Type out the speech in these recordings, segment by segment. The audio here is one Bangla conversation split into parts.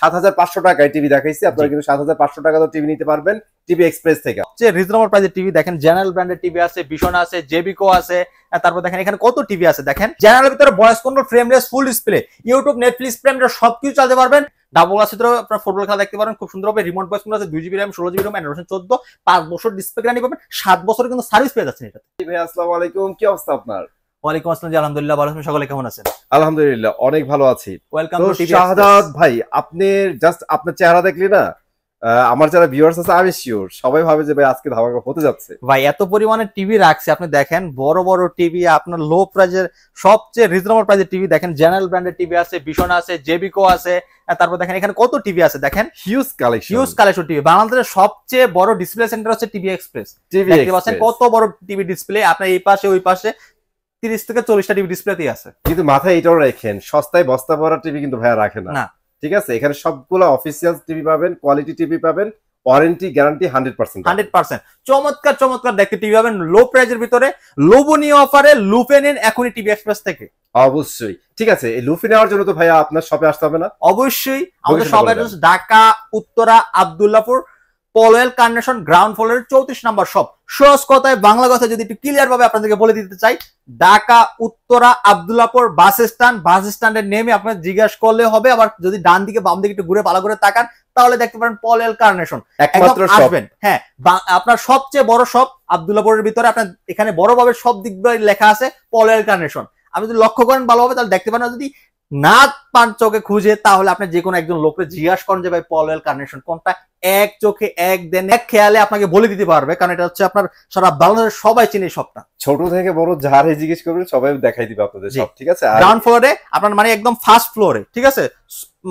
৭৫০০ টাকায় টিভি দেখাইছি, আপনারা কিন্তু ৭৫০০ টাকা তো টিভি নিতে পারবেন টিভি এক্সপ্রেস থেকে। যে রিজনেবল প্রাইসে টিভি দেখেন, জেনারেল ব্র্যান্ডের টিভি আছে, ভিশন আছে, জেবিকো আছে, তারপর দেখেন এখানে কত টিভি আছে দেখেন। জেনারেলের ভিতরে voice control, frameless, full display, YouTube, Netflix, prime সবকিছু চালাতে পারবেন। ডাবল গ্লাসের ভিতরে আপনারা ফুটবল খেলা দেখতে পারেন খুব সুন্দর হবে। রিমোট ভয়েস কন্ট্রোল আছে, 2GB RAM, 16GB RAM, Android 14, 5 বছর ডিসপ্লে গ্যারান্টি পাবেন, 7 বছরের কিন্তু সার্ভিস পেয়ে যাচ্ছেন এটা। ভাই আসসালামু আলাইকুম, কি অবস্থা আপনার? ওয়ালাইকুম আসসালাম, জি আলহামদুলিল্লাহ ভালো আছেন, সকলে কেমন আছেন? আলহামদুলিল্লাহ অনেক ভালো আছি। ওয়েলকাম তো টু টিভি শাহাদাত ভাই, আপনি জাস্ট আপনার চেহারা দেখলি না, আমার যারা ভিউয়ার্স আছে আমি শিওর সবাই ভাবে যে ভাই আজকে ধামাকা হতে যাচ্ছে। ভাই এত পরিমাণে টিভি রাখছে, আপনি দেখেন বড় বড় টিভি, আপনার লো প্রাইজের সবচেয়ে রিজনেবল প্রাইজের টিভি দেখেন। জেনারেল ব্র্যান্ডের টিভি আছে, ভিশন আছে, জেবিকো আছে, তারপর দেখেন এখানে কত টিভি আছে দেখেন। Huge collection TV. বাংলাদেশের সবচেয়ে বড় ডিসপ্লে সেন্টার হচ্ছে টিভি এক্সপ্রেস। দেখতে পাচ্ছেন কত বড় টিভি ডিসপ্লে, আপনার এই পাশে ওই পাশে 30 থেকে 40টা টিভি ডিসপ্লেতেই আছে। কিন্তু মাথায় এটাও রাখেন, সস্তায় বস্তা ভরা টিভি কিন্তু ভাইয়া রাখে না। ঠিক আছে, এখানে সবগুলো অফিসিয়াল টিভি পাবেন, কোয়ালিটি টিভি পাবেন, ওয়ারেন্টি গ্যারান্টি 100%। চমৎকার চমৎকার দেখতে টিভি পাবেন লো প্রাইজের ভিতরে, লোভনীয় অফারে। লুফে নিন এখনই টিভি এক্সপ্রেস থেকে। অবশ্যই। ঠিক আছে, এই লুফি নেওয়ার জন্য তো ভাইয়া আপনার শপে আসতে হবে না? অবশ্যই। আমাদের shop address Dhaka Uttara Abdullahpur, Polwel carnation, ground ফ্লোরের 34 নম্বর শপ। সহজ কথায় বাংলা কথায় যদি একটু ক্লিয়ার ভাবে আপনাদেরকে বলে দিতে চাই, ঢাকা উত্তরা আব্দুল্লাহপুর বাস স্ট্যান্ডের নেমে আপনার জিজ্ঞাসা করলে হবে। আবার যদি ডান দিকে বাম দিকে একটু ঘুরে ভালো করে তাকান তাহলে দেখতে পারেন পলওয়েল কার্নেশন একমাত্র আসবেন। হ্যাঁ, আপনার সবচেয়ে বড় শপ আব্দুল্লাহপুরের ভিতরে। আপনার এখানে বড়ভাবে সব দিক লেখা আছে পলওয়েল কার্নেশন। আপনি যদি লক্ষ্য করেন ভালোভাবে তাহলে দেখতে পারেন। যদি না পান চোখে খুঁজে তাহলে আপনি যে কোনো একজন লোককে জিজ্ঞাসা করেন যে ভাই পলওয়েল কার্নেশন কোনটা, এক চোখে এক দেন এক খেয়ালে আপনাকে বলে দিতে পারবে, কারণ এটা হচ্ছে আপনার সারা বাংলাদেশের সবাই চিনে সবটা। ছোট থেকে বড় যারে জিজ্ঞেস করবেন সবাই দেখাই দিবে আপনাদের সব। ঠিক আছে, গ্রাউন্ড ফ্লোরে আপনার মানে একদম ফার্স্ট ফ্লোরে। ঠিক আছে,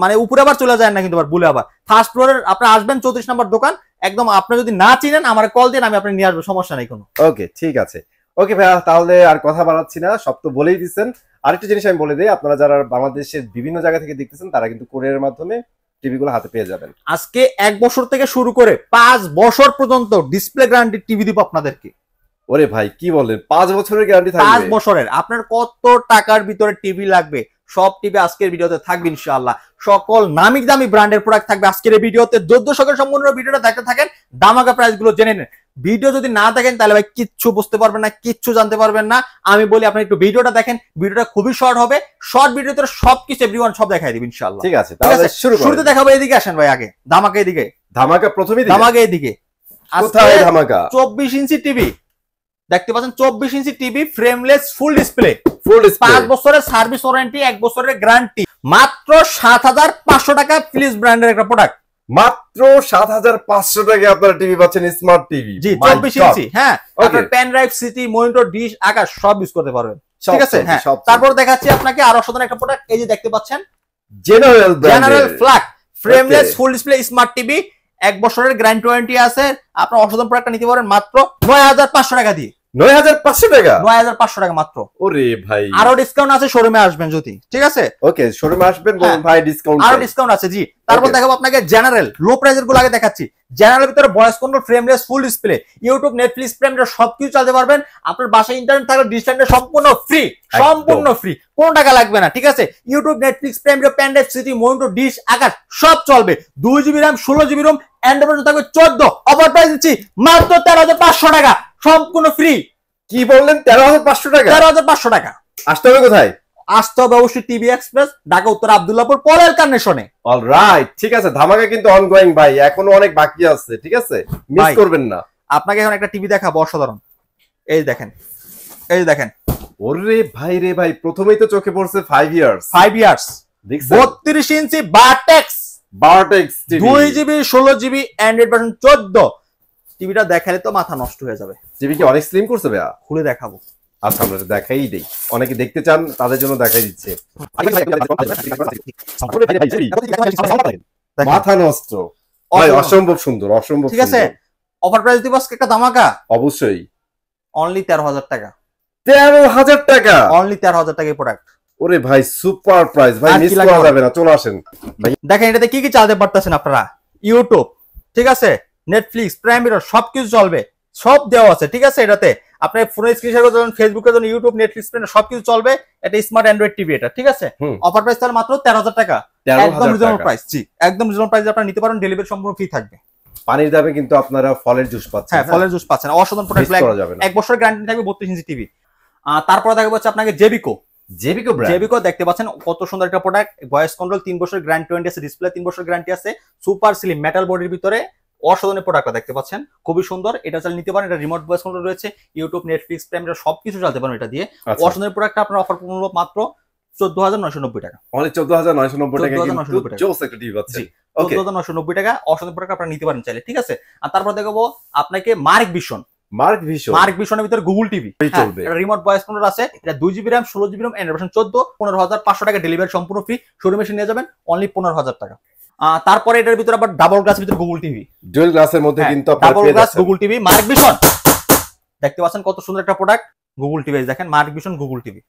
মানে উপরে আবার চলে যায় না কিন্তু আবার ভুলে আবার ফার্স্ট ফ্লোরে আপনি আসবেন, 34 নম্বর দোকান একদম। আপনি যদি না চিনেন আমার কল দিন, আমি আপনি নিয়ে আসবো, সমস্যা নেই কোনো। ওকে ঠিক আছে। ওকে ভাইয়া, তাহলে আর কথা বাড়াচ্ছি না, সব তো বলেই দিচ্ছেন। আরেকটা জিনিস আমি বলে দিই, আপনারা যারা বাংলাদেশের বিভিন্ন জায়গা থেকে দেখতেছেন তারা কিন্তু কুরিয়ারের মাধ্যমে টিভিগুলো হাতে পেয়ে যাবেন। আজকে 1 বছর থেকে শুরু করে 5 বছর পর্যন্ত ডিসপ্লে গ্যারান্টি টিভি দিব আপনাদেরকে। ওরে ভাই কি বলেন, 5 বছরের গ্যারান্টি থাকবে? 5 বছরের। আপনার কত টাকার ভিতরে টিভি লাগবে সব টিভি আজকের ভিডিওতে থাকবে ইনশাআল্লাহ। সকল নামি দামি ব্র্যান্ডের প্রোডাক্ট থাকবে আজকের এই ভিডিওতে। 14 সেকেন্ড সম্পূর্ণ ভিডিওটা দেখতে থাকেন, দামাকা প্রাইস গুলো জেনে নেন। ভিডিও যদি না দেখেন তাহলে ভাই কিচ্ছু বুঝতে পারবেন না, কিচ্ছু জানতে পারবেন না। আমি বলি আপনি একটু ভিডিওটা দেখেন, ভিডিওটা খুবই শর্ট হবে। শর্ট ভিডিওতে সবকিছু এভরিওয়ান সব দেখাই দিব ইনশাআল্লাহ। ঠিক আছে, তাহলে শুরুতে দেখাবো। এদিকে আসেন ভাই, আগে ধামাকা এদিকে। ধামাকা প্রথমেই ধামাকা এদিকে। কোথায় ধামাকা? 24 ইঞ্চি টিভি দেখতে পাচ্ছেন, 24 inch TV, frameless, full display, 5 বছরের সার্ভিস ওয়ারেন্টি, 1 বছরের গ্যারান্টি, মাত্র 7500 টাকা। ফিলিপস ব্র্যান্ডের একটা প্রোডাক্ট, মাত্র 7500 টাকা আপনারা টিভি পাচ্ছেন, স্মার্ট টিভি। জি 24 ইঞ্চি। হ্যাঁ, আপনার পেন ড্রাইভ, সিটি, মনিটর, ডিশ, আকাশ সব ইউজ করতে পারবেন। ঠিক আছে, হ্যাঁ। তারপর দেখাচ্ছি আপনাকে আরো অসাধারণ একটা প্রোডাক্ট। এই যে দেখতে পাচ্ছেন general flag, frameless, full display, smart TV, 1 বছরের গ্যারান্টি ওয়ারেন্টি আছে। আপনার অসাধারণ প্রোডাক্টটা নিতে পারেন মাত্র 9500 টাকা দিয়ে। 9500 টাকা? 9500 টাকা মাত্র। ওরে ভাই, আরো ডিসকাউন্ট আছে, শোরুমে আসবেন যদি। ঠিক আছে, ওকে শোরুমে আসবেন ভাই, ডিসকাউন্ট আরো ডিসকাউন্ট আছে। জি, তারপর দেখাবো আপনাকে জেনারেল লো প্রাইজের গুলো আগে দেখাচ্ছি। জেনারেল ভিতরে voice control, frameless, full display, YouTube, Netflix, prime সবকিছু চালাতে পারবেন। আপনার বাসায় ইন্টারনেট থাকলে ডিসটেন্সে সম্পূর্ণ ফ্রি, সম্পূর্ণ ফ্রি, কোনো টাকা লাগবে না। ঠিক আছে, YouTube, Netflix, Prime, pen drive, সিটি, মনিটর, ডিশ, আকাশ সব চলবে। 2GB RAM, 16GB RAM, Android থাকবে 14। অফার প্রাইস দিচ্ছি মাত্র 13500 টাকা, সম্পূর্ণ ফ্রি। কি বললেন? 13500 টাকা? 13500 টাকা। আসতে হবে কোথায়? আসতে হবে অবশ্যই টিভি এক্সপ্রেস, ঢাকা উত্তর আব্দুল্লাহপুর, পলওয়েল কার্নেশনে। অলরাইট, ঠিক আছে। ধামাকা কিন্তু অনগোয়িং ভাই, এখনো অনেক বাকি আছে। ঠিক আছে, মিস করবেন না। আপনাকে এখন একটা টিভি দেখাবো অসাধারণ। এই দেখেন, এই দেখেন। ওরে ভাই রে ভাই, প্রথমেই তো চোখে পড়ছে 5 ইয়ার্স। 5 ইয়ার্স, 32 ইঞ্চি বারটেক্স 2GB 16GB অ্যান্ড্রয়েড ভার্সন 14। টিভিটা দেখালে তো মাথা নষ্ট হয়ে যাবে। টিভি কি অনেক স্লিম করছে ভাইয়া? খুলে দেখাবো। আচ্ছা, আমরা দেখাই দেই, অনেকে দেখতে চান তাদের জন্য দেখাই দিচ্ছে। মাথা নষ্ট ভাই, অসম্ভব সুন্দর, অসম্ভব। ঠিক আছে, অফার প্রাইস দিব আজকে একটা ধামাকা। অবশ্যই, অনলি 13000 টাকা। 13000 টাকা? অনলি 13000 টাকা প্রোডাক্ট। ওরে ভাই সুপার প্রাইস ভাই, মিস করা যাবে না, চলে আসেন ভাই। দেখেন এটাতে কি কি চালাতে পারতেছেন আপনারা। ইউটিউব, ঠিক আছে, নেটফ্লিক্স, প্রাইম ভিডিও সবকিছু চলবে। সব দেওয়া আছে, ঠিক আছে। এটাতে আপনি ফোনের স্ক্রিন শেয়ার করতে পারবেন, ফেসবুকের জন্য, ইউটিউব, নেটফ্লিক্স সবকিছু চলবে। এটা স্মার্ট অ্যান্ড্রয়েড টিভি, এটা ঠিক আছে। অফার প্রাইস তাহলে মাত্র 13,000 টাকা, একদম রিজনেবল প্রাইস। জি, একদম রিজনেবল প্রাইসে আপনারা নিতে পারেন, ডেলিভারি সম্পূর্ণ ফ্রি থাকবে। পানির দামে কিন্তু আপনারা ফলের জুস পাচ্ছেন। হ্যাঁ, ফলের জুস পাচ্ছেন, অসাধারণ প্রোডাক্ট, এক বছরের গ্যারান্টি থাকবে, 32 ইঞ্চি টিভি। তারপরে দেখা যাচ্ছে আপনাকে জেবিকো দেখতে পাচ্ছেন, কত সুন্দর একটা প্রোডাক্ট, ভয়েস কন্ট্রোল, 3 বছরের গ্যারান্টি আছে, ডিসপ্লে 3 বছরের গ্যারান্টি আছে, সুপার স্লিম মেটাল বডির ভিতরে অসাধারণ প্রোডাক্টটা দেখতে পাচ্ছেন, খুবই সুন্দর। এটা চালিয়ে নিতে পারেন, এটা রিমোট ভয়েস কন্ট্রোল রয়েছে, ইউটিউব, নেটফ্লিক্স, প্রাইম সবকিছু চালাতে পারেন এটা দিয়ে। অসাধারণ প্রোডাক্ট, আপনার অফার মূল্য মাত্র 14,990 টাকা, অনলি 14,990 টাকা কিন্তু জোস একটা টিভি পাচ্ছেন। ওকে, 14,990 টাকা, অসাধারণ প্রোডাক্ট আপনারা নিতে পারেন চাইলে, ঠিক আছে। আর তারপর দেখাবো আপনাকে মার্ক ভিশনের ভিতরে গুগল টিভি চলবে, রিমোট ভয়েস কন্ট্রোল আছে, এটা 2GB RAM 16GB RAM Android 14, 15,500 টাকা ডেলিভারি সম্পূর্ণ ফ্রি, শোরুমে এসে নিয়ে যাবেন অনলি 15,000 টাকা। তারপরে এটার ভিতরে আবার ডাবল গ্লাস ভিতরে গুগল টিভি, ডুয়াল গ্লাসের মধ্যে কিন্তু double glass Google TV mark vision দেখতে পাচ্ছেন, কত সুন্দর একটা প্রোডাক্ট, গুগল টিভি দেখেন, মার্ক ভিশন গুগল টিভি,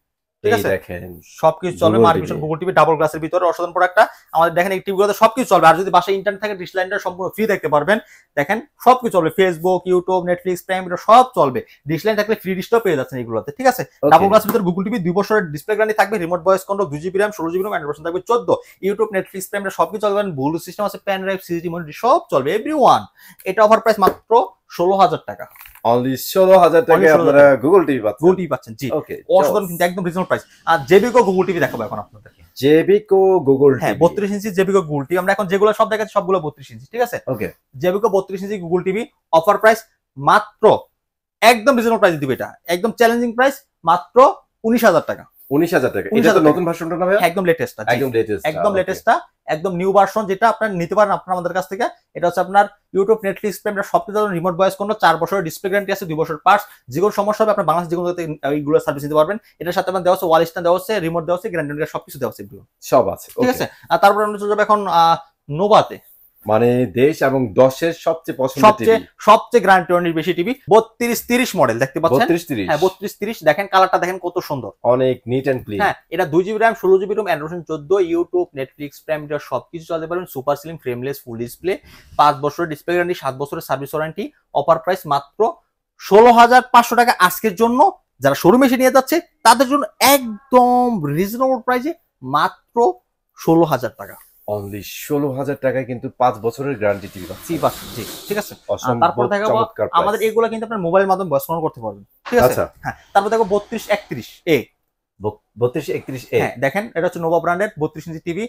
ঠিক আছে। দেখেন সবকিছু চলবে, mark vision Google TV double গ্লাসের ভিতরে অসাধারণ প্রোডাক্টটা আমাদের। দেখেন এই টিভিগুলোতে সবকিছু চলবে, আর যদি বাসায় ইন্টারনেট থাকে ডিশ লাইনটা সম্পূর্ণ ফ্রি দেখতে পারবেন। দেখেন সবকিছু চলবে, ফেসবুক, ইউটিউব, নেটফ্লিক্স, প্রাইম সব চলবে, ডিশ লাইন থাকলে ফ্রি ডিশটাও পেয়ে যাচ্ছেন এগুলোতে, ঠিক আছে। ডাবল গ্লাসের ভিতরে গুগল টিভি 2 বছরের ডিসপ্লে গ্যারান্টি থাকবে, remote voice control, 2GB RAM 16GB RAM Android থাকবে 14, ইউটিউব, নেটফ্লিক্স, প্রাইম সবকিছু চলবে, ব্লুটুথ সিস্টেম আছে, পেন ড্রাইভ, সিসিডি মনিটর সব চলবে, এভরিওয়ান। এটা অফার প্রাইস মাত্র 16,000 টাকা, অনলি 16,000 টাকায় আপনারা গুগল টিভি পাচ্ছেন। জি, অসাধারণ কিন্তু একদম রিজনেবল প্রাইস। আর জেবিকো গুগল টিভি দেখাবো এখন আপনাদেরকে, জেবিকো গুগল টিভি, হ্যাঁ 32 ইঞ্চি জেবিকো গুগল টিভি। আমরা এখন যেগুলো সব দেখাচ্ছি সবগুলো 32 ইঞ্চি, ঠিক আছে। ওকে, জেবিকো 32 ইঞ্চি গুগল টিভি অফার প্রাইস মাত্র, একদম রিজনেবল প্রাইস দিবে, এটা একদম চ্যালেঞ্জিং প্রাইস, মাত্র 19,000 টাকা। 19,000 টাকা, এটা তো নতুন ভার্সনটা না ভাই? একদম লেটেস্টটা, একদম লেটেস্টটা, একদম নিউ ভার্সন, যেটা আপনারা নিতে পারেন আপনারা আমাদের কাছ থেকে। এটা হচ্ছে আপনার ইউটিউব, নেটফ্লিক্স, প্রাইম সবকিছু রিমোট ভয়েস কন্ট্রোল, 4 বছরের ডিসপ্লে গ্যারান্টি আছে, 2 বছর পার্টস, যে কোনো সমস্যা হবে আপনার বাংলাদেশ যে কোনো এইগুলো সার্ভিস দিতে পারবেন। এটার সাথে আপনার দেওয়া আছে ওয়াল স্ট্যান্ড, দেওয়া আছে রিমোট, দেওয়া আছে গ্যারান্টি, সবকিছু দেওয়া আছে, সব আছে, ঠিক আছে। আর তারপর আমরা চলে যাবো এখন নোভাতে, মানে দেশ এবং দশের সবচেয়ে পছন্দের টিভি, সবচেয়ে গ্যারান্টি বেশি টিভি, 32-30 মডেল দেখতে পাচ্ছেন। 32-30, হ্যাঁ 32-30, দেখেন কালারটা দেখেন কত সুন্দর, অনেক নিট এন্ড ক্লিন। হ্যাঁ, এটা 2GB RAM 16GB ROM Android 14, YouTube, Netflix, prime সবকিছু চালাতে পারবেন, super slim frameless full display, 5 বছরের ডিসপ্লে গ্যারান্টি, 7 বছরের সার্ভিস ওয়ারেন্টি। অফার প্রাইস মাত্র 16,500 টাকা আজকের জন্য। যারা শোরুমে এসে নিয়ে যাচ্ছে তাদের জন্য একদম রিজনেবল প্রাইসে মাত্র 16,000 টাকা, অনলি 16,000 টাকায় কিন্তু 5 বছরের গ্যারান্টি টিভি পাচ্ছেন, জি, ঠিক আছে। তারপর দেখাবো আমাদের এগুলো কিন্তু আপনার মোবাইলের মাধ্যমে ভয়েস কন্ট্রোল করতে পারবেন, ঠিক আছে। হ্যাঁ, তারপর দেখো 3231A, 3231A, হ্যাঁ দেখেন এটা হচ্ছে নোভা ব্র্যান্ডের 32 inch TV,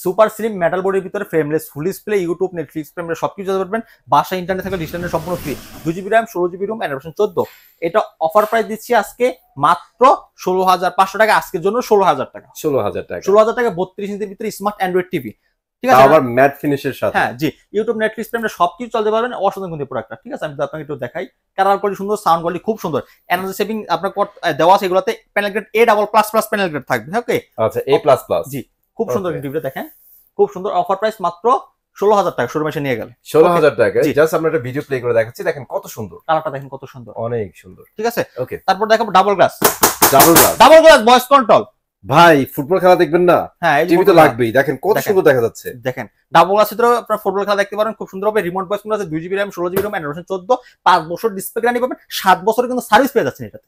super slim metal বডির ভিতরে, frameless full display, YouTube, Netflix, prime সবকিছু চালাতে পারবেন, বাসা ইন্টারনেট থেকে ডিশ লাইনের সম্পূর্ণ free, 2GB RAM 16GB ROM Android 14। এটা অফার প্রাইস দিচ্ছি আজকে মাত্র 16,500 টাকা, আজকের জন্য 16,000 টাকা, 16,000 টাকা, 16,000 টাকা 32 ইঞ্চির ভিতরে স্মার্ট অ্যান্ড্রয়েড টিভি, ঠিক আছে। আবার ম্যাট ফিনিশের সাথে, হ্যাঁ জি, ইউটিউব, নেটফ্লিক্স, প্রাইম সবকিছু চলতে পারবেন, অসাধারণ কিন্তু প্রোডাক্টটা, ঠিক আছে। আমি আপনাকে একটু দেখাই, কালার কোয়ালিটি সুন্দর, সাউন্ড কোয়ালিটি খুব সুন্দর, এনার্জি সেভিং আপনার দেওয়া আছে, এগুলোতে panel grade A+++ panel grade থাকবে, ওকে। আচ্ছা, A++, জি, খুব সুন্দর টিভিটা দেখেন, খুব সুন্দর। অফার প্রাইস মাত্র 16,000 টাকা, শোরুমে এসে নিয়ে গেলে 16,000 টাকা। জাস্ট আমরা একটা ভিডিও প্লে করে দেখাচ্ছি, দেখেন কত সুন্দর কালারটা, দেখেন কত সুন্দর, অনেক সুন্দর, ঠিক আছে। ওকে, তারপর দেখাবো ডাবল গ্লাস ভয়েস কন্ট্রোল। ভাই ফুটবল খেলা দেখবেন না? হ্যাঁ, টিভি তো লাগবেই, দেখেন কত সুন্দর দেখা যাচ্ছে, দেখেন ডাবল গ্লাস ভিতরে আপনারা ফুটবল খেলা দেখতে পারেন খুব সুন্দর হবে, রিমোট ভয়েস কন্ট্রোল আছে, 2GB RAM 16GB ROM Android 14, 5 বছর ডিসপ্লে গ্যারান্টি পাবেন, 7 বছরের কিন্তু সার্ভিস পেয়ে যাচ্ছেন এটাতে।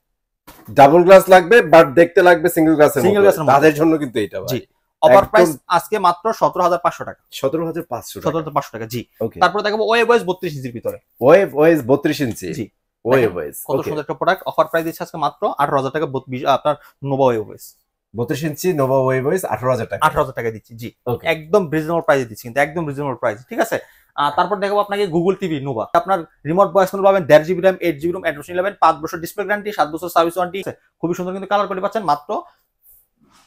ডাবল গ্লাস লাগবে বাট দেখতে লাগবে সিঙ্গেল গ্লাসের মতো, তাদের জন্য কিন্তু এটা ভাই। অফার প্রাইস আজকে মাত্র 17,500 টাকা, 17,500 টাকা, জি। তারপর দেখাবো ওয়েভ ওয়েস 32 ইঞ্চির ভিতরে, ওয়েভ ওয়েস 32 ইঞ্চি, জি, ওয়েভ ওয়েস কত সুন্দর একটা প্রোডাক্ট। অফার প্রাইস দিচ্ছে আজকে মাত্র 18,000 টাকা, আপনার নোভা ওয়েভ ওয়েস 32 ইঞ্চি নোভা ওয়েভ ওয়েস 18,000 টাকা, 18,000 টাকা দিচ্ছি, জি, একদম রিজনেবল প্রাইসে দিচ্ছি, কিন্তু একদম রিজনেবল প্রাইস, ঠিক আছে। তারপর দেখাবো আপনাকে গুগল টিভি নোভা, আপনার রিমোট ভয়েস কন্ট্রোল পাবেন, 1.5GB RAM 8GB ROM Android 11, 5 বছর ডিসপ্লে গ্যারান্টি, 7 বছর সার্ভিস ওয়ারেন্টি, খুবই সুন্দর কিন্তু কালার কোয়ালিটি পাচ্ছেন মাত্র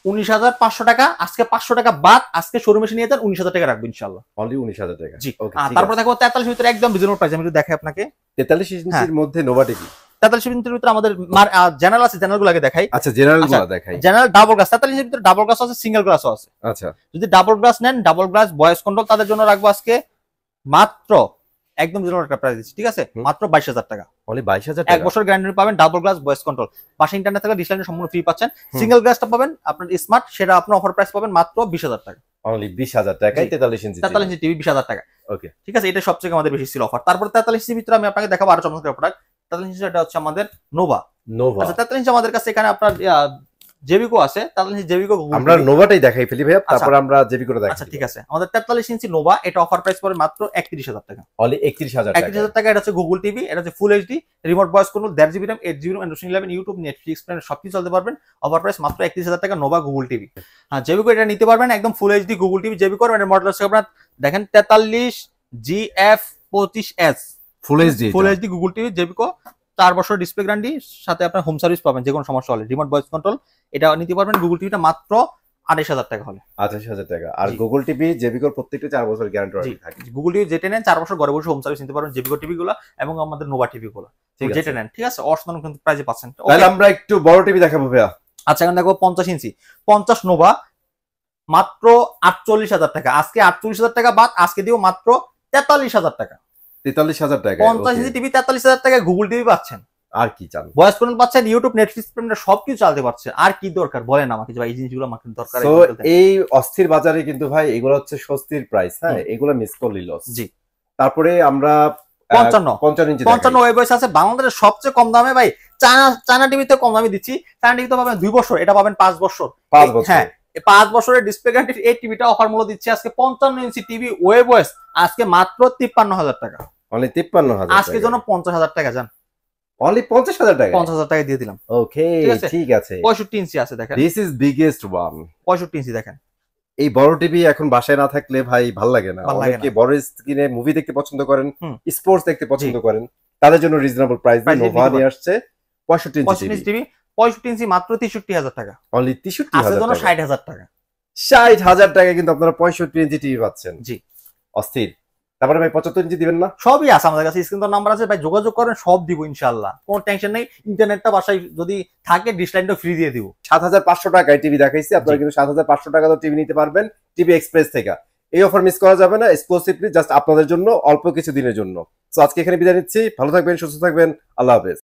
19,500 টাকা। আজকে 500 টাকা বাদ, আজকে শোরুমে এসে নিয়ে যান 19,000 টাকা রাখবো ইনশাআল্লাহ, অনলি 19,000 টাকা, জি। তারপর দেখো 43 এর ভিতরে একদম রিজনেবল প্রাইস, আমি একটু দেখাই আপনাকে। 43 ইঞ্চির মধ্যে নোভা টিভি, 43 ইঞ্চির ভিতরে আমাদের চ্যানেল আছে, চ্যানেলগুলো আগে দেখাই। আচ্ছা, চ্যানেলগুলো দেখাই। চ্যানেল ডাবল গ্লাস, 43 ইঞ্চির ভিতরে ডাবল গ্লাস আছে, সিঙ্গেল গ্লাসও আছে। আচ্ছা, যদি ডাবল গ্লাস নেন, ডাবল গ্লাস ভয়েস কন্ট্রোল তাদের জন্য রাখবো আজকে মাত্র একদম রিজনেবল একটা প্রাইস দিচ্ছি, ঠিক আছে, মাত্র 22,000 টাকা, অনলি 22,000 টাকা, 1 বছর গ্যারান্টি পাবেন, ডাবল গ্লাস ভয়েস কন্ট্রোল, বাসা ইন্টারনেট থেকে ডিশ লাইনের সম্পূর্ণ ফ্রি পাচ্ছেন। সিঙ্গেল গ্লাসটা পাবেন আপনার স্মার্ট, সেটা আপনার অফার প্রাইস পাবেন মাত্র 20,000 টাকা, অনলি 20,000 টাকায় 43 ইঞ্চি টিভি 20,000 টাকা। ওকে, ঠিক আছে, এটা সবচেয়ে আমাদের বেশি ছিল অফার। তারপর 43 ইঞ্চির ভিতরে আমি আপনাকে দেখাবো আরো চমৎকার প্রোডাক্ট। 43 ইঞ্চি এটা হচ্ছে আমাদের নোভা। নোভা। আচ্ছা 43 ইঞ্চি আমাদের কাছে এখানে আপনার জেবিকো আছে, 43 ইঞ্চি জেবিকো আমরা নোভাটাই দেখাই ফেলি ভাইয়া, তারপর আমরা জেবিকোটা দেখাই। আচ্ছা ঠিক আছে, আমাদের 43 ইঞ্চি নোভা, এটা অফার প্রাইস পড়ে মাত্র 31,000 টাকা। অনলি 31,000 টাকা। 31,000 টাকা। এটা হচ্ছে গুগল টিভি, এটা হচ্ছে full HD, remote voice control, 1.5 GB RAM, 8 GB RAM, Android 11, YouTube, Netflix, সবকিছু চলতে পারবেন। অফার প্রাইস মাত্র 31,000 টাকা, নোভা গুগল টিভি। হ্যাঁ জেবিকো এটা নিতে পারবেন, একদম ফুল এইচডি গুগল টিভি জেবিকো। এর মডেল হচ্ছে আপনার দেখেন 43 GF25S, full HD. Full HD Google TV জেবিকো, 4 বছর ডিসপ্লে গ্যারান্টি, সাথে আপনার হোম সার্ভিস পাবেন যে কোনো সমস্যা হলে, রিমোট ভয়েস কন্ট্রোল। এটা নিতে পারবেন গুগল টিভিটা মাত্র 28,000 টাকা হলে। 28,000 টাকা। আর গুগল টিভি জেবিকোর প্রত্যেকটা 4 বছর গ্যারান্টি থাকে। গুগল টিভি যেটা নেন 4 বছর ঘরে বসে হোম সার্ভিস নিতে পারবেন জেবিকো টিভি গুলো এবং আমাদের নোভা টিভি গুলো যেটা নেন, ঠিক আছে, অসাধারণ কিন্তু প্রাইসে পাচ্ছেন। তাহলে আমরা একটু বড় টিভি দেখাবো ভাইয়া। আচ্ছা এখন দেখো 50 ইঞ্চি 50 নোভা মাত্র 48,000 টাকা। আজকে 48,000 টাকা বাদ, আজকে দিও মাত্র 43,000 টাকা। 43,000 টাকা 50 ইঞ্চি টিভি 43,000 টাকায় গুগল টিভি পাচ্ছেন, আর কি চান? ভয়েস কন্ট্রোল পাচ্ছেন, ইউটিউব, নেটফ্লিক্স, সবকিছু চালাতে পারছে। আর কি দরকার বলেন আমাকে, যে ভাই এই জিনিসগুলো আমাকে দরকার। তো এই অস্থির বাজারে কিন্তু ভাই এগুলো হচ্ছে স্বস্তির প্রাইস। হ্যাঁ এগুলো মিস করলি লস। জি। তারপরে আমরা 55 ইঞ্চি 55 ওয়েব বয়স আছে বাংলাদেশের সবচেয়ে কম দামে ভাই। চায়না টিভিতে কম দামে দিচ্ছি, চায়না টিভিতে পাবেন 2 বছর, এটা পাবেন 5 বছর। 5 বছর। হ্যাঁ 5 বছরের ডিসপ্লে গ্যারান্টি এই টিভিটা অফার মূল্য দিচ্ছে আজকে 55 ইঞ্চি টিভি ওয়েব ওয়েস আজকে মাত্র 53,000 টাকা। অনলি 53,000 আজকে জন্য 50,000 টাকা যান, অনলি 50,000 টাকা। 50,000 টাকা দিয়ে দিলাম। ওকে ঠিক আছে। 65 ইঞ্চি আছে দেখেন, দিস ইজ বিগেস্ট ওয়ান। 65 ইঞ্চি দেখেন। এই বড় টিভি এখন বাসায় না থাকলে ভাই ভাল লাগে না। অনেকে বড় স্ক্রিনে মুভি দেখতে পছন্দ করেন, স্পোর্টস দেখতে পছন্দ করেন, তাদের জন্য রিজনেবল প্রাইস দিয়ে নোভা নিয়ে আসছে 65 ইঞ্চি টিভি। 65 ইঞ্চি মাত্র 63,000 টাকা। অনলি 63,000 জন্য 60,000 টাকা। 60,000 টাকা কিন্তু আপনারা 65 ইঞ্চি টিভি পাচ্ছেন। জি অস্থির। তারপরে ভাই 75 ইঞ্চি দিবেন না? সবই আছে আমাদের কাছে, স্ক্রিন তো নাম্বার আছে ভাই, যোগাযোগ করেন, সব দিব ইনশাআল্লাহ, কোনো টেনশন নেই। ইন্টারনেটটা বাসায় যদি থাকে ডিশ লাইনটা ফ্রি দিয়ে দিব। 7,500 টাকায় টিভি দেখাইছি, আপনারা কিন্তু 7,500 টাকা তো টিভি নিতে পারবেন টিভি এক্সপ্রেস থেকে। এই অফার মিস করা যাবে না, এক্সক্লুসিভলি জাস্ট আপনাদের জন্য, অল্প কিছু দিনের জন্য। তো আজকে এখানে বিদায় নিচ্ছি, ভালো থাকবেন, সুস্থ থাকবেন, আল্লাহ হাফেজ।